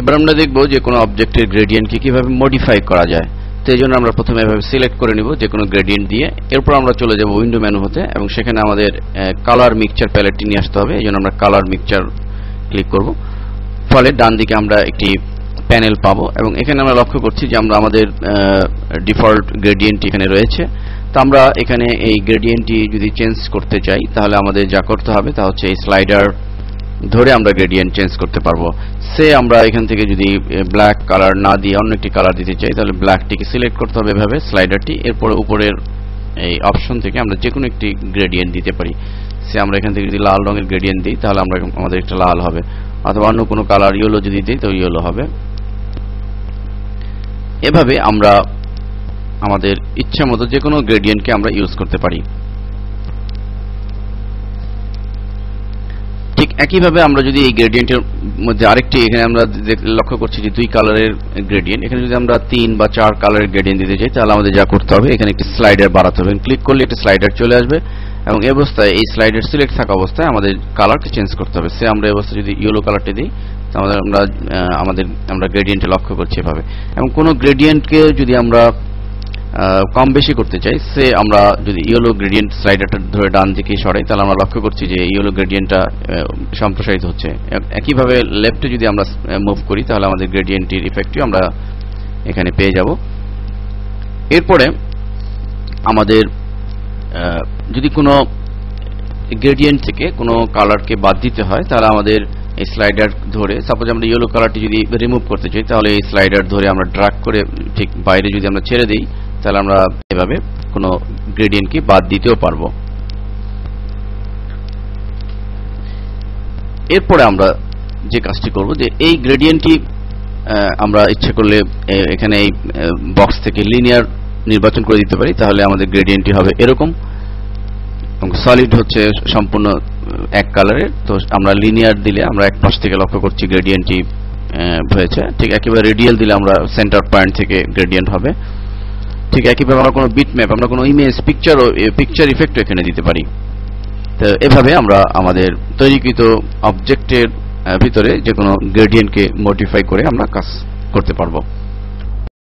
এবার আমরা দেখব যে কোনো অবজেক্টের গ্রেডিয়েন্টকে কিভাবে মডিফাই করা যায়। তো এই জন্য আমরা প্রথমে এভাবে সিলেক্ট করে নিব যে কোনো গ্রেডিয়েন্ট দিয়ে। এরপর আমরা চলে যাব উইন্ডো মেনু হতে এবং সেখানে আমাদের কালার মিক্সচার প্যালেটটি নিয়ে আসতে হবে। এই জন্য আমরা কালার মিক্সচার ক্লিক করব। ফলে ডান দিকে আমরা একটি প্যানেল পাবো এবং এখানে আমরা লক্ষ্য করছি যে আমরা আমাদের ডিফল্ট গ্রেডিয়েন্ট এখানে রয়েছে। তো আমরা এখানে এই গ্রেডিয়েন্টটি যদি চেঞ্জ করতে চাই তাহলে আমাদের যা করতে হবে তা হচ্ছে এই স্লাইডার ধরে আমরা গ্রেডিয়েন্ট চেঞ্জ করতে পারবো। সে আমরা এখান থেকে যদি ব্ল্যাক কালার না দিয়ে অন্য একটি কালার দিতে চাই তাহলে ব্ল্যাকটিকে সিলেক্ট করতে হবে এভাবে স্লাইডারটি। এরপর উপরের এই অপশন থেকে আমরা যে কোনো একটি গ্রেডিয়েন্ট দিতে পারি। সে আমরা এখান থেকে যদি লাল রঙের গ্রেডিয়েন্ট দিই তাহলে আমাদের একটা লাল হবে, অথবা অন্য কোনো কালার ইয়েলো যদি দিই তো ইয়েলো হবে। এভাবে আমরা আমাদের ইচ্ছা মতো যে কোনো গ্রেডিয়েন্টকে আমরা ইউজ করতে পারি। ঠিক একইভাবে আমরা যদি এই গ্রেডিয়েন্টের মধ্যে আরেকটি, এখানে আমরা লক্ষ্য করছি যে 2 কালারের গ্রেডিয়েন্ট, এখানে যদি আমরা 3 বা 4 কালারের গ্রেডিয়েন্ট দিতে চাই তাহলে আমাদের যা করতে হবে এখানে একটি স্লাইডার বাড়াতে হবে। ক্লিক করলে একটি স্লাইডার চলে আসবে এবং এই অবস্থায় এই স্লাইডার সিলেক্ট থাকা অবস্থায় আমাদের কালারকে চেঞ্জ করতে হবে। সে আমরা এই অবস্থায় যদি ইয়েলো কালারটি দিই তাহলে আমরা গ্রেডিয়েন্টে লক্ষ্য করছি এভাবে। এবং কোনো গ্রেডিয়েন্টকে যদি আমরা কম বেশি করতে চাই, সে আমরা যদি ইয়েলো গ্রেডিয়েন্ট স্লাইডারটা ধরে ডান দিকে সরাই তাহলে আমরা লক্ষ্য করছি যে ইয়েলো গ্রেডিয়েন্টটা সম্প্রসারিত হচ্ছে। একইভাবে লেফটে যদি আমরা মুভ করি তাহলে আমাদের গ্রেডিয়েন্টটির ইফেক্টটিও আমরা এখানে পেয়ে যাব। এরপরে আমাদের যদি কোনো গ্রেডিয়েন্ট থেকে কোনো কালারকে বাদ দিতে হয় তাহলে আমাদের এই স্লাইডার ধরে, সাপোজ আমরা ইয়েলো কালারটি যদি রিমুভ করতে চাই তাহলে এই স্লাইডার ধরে আমরা ড্র্যাগ করে ঠিক বাইরে যদি আমরা ছেড়ে দিই তাহলে আমরা এভাবে কোনো গ্রেডিয়েন্টকে বাদ দিতেও পারবো। এরপরে আমরা যে কাজটি করব যে এই গ্রেডিয়েন্টটি আমরা ইচ্ছে করলে এখানে এই বক্স থেকে লিনিয়ার নির্বাচন করে দিতে পারি। তাহলে আমাদের গ্রেডিয়েন্টটি হবে এরকম এবং সলিড হচ্ছে সম্পূর্ণ এক কালারের। তো আমরা লিনিয়ার দিলে আমরা এক পাশ থেকে লক্ষ্য করছি গ্রেডিয়েন্টটি হয়েছে। ঠিক একইভাবে রেডিয়াল দিলে আমরা সেন্টার পয়েন্ট থেকে গ্রেডিয়েন্ট হবে। ঠিক একইভাবে আমরা কোনো বিটম্যাপ, আমরা কোনো ইমেজ, পিকচার ইফেক্ট এখানে দিতে পারি। তো এভাবে আমরা আমাদের তৈরিকৃত অবজেক্টের ভিতরে যে কোনো গ্রেডিয়েন্টকে মডিফাই করে আমরা কাজ করতে পারবো।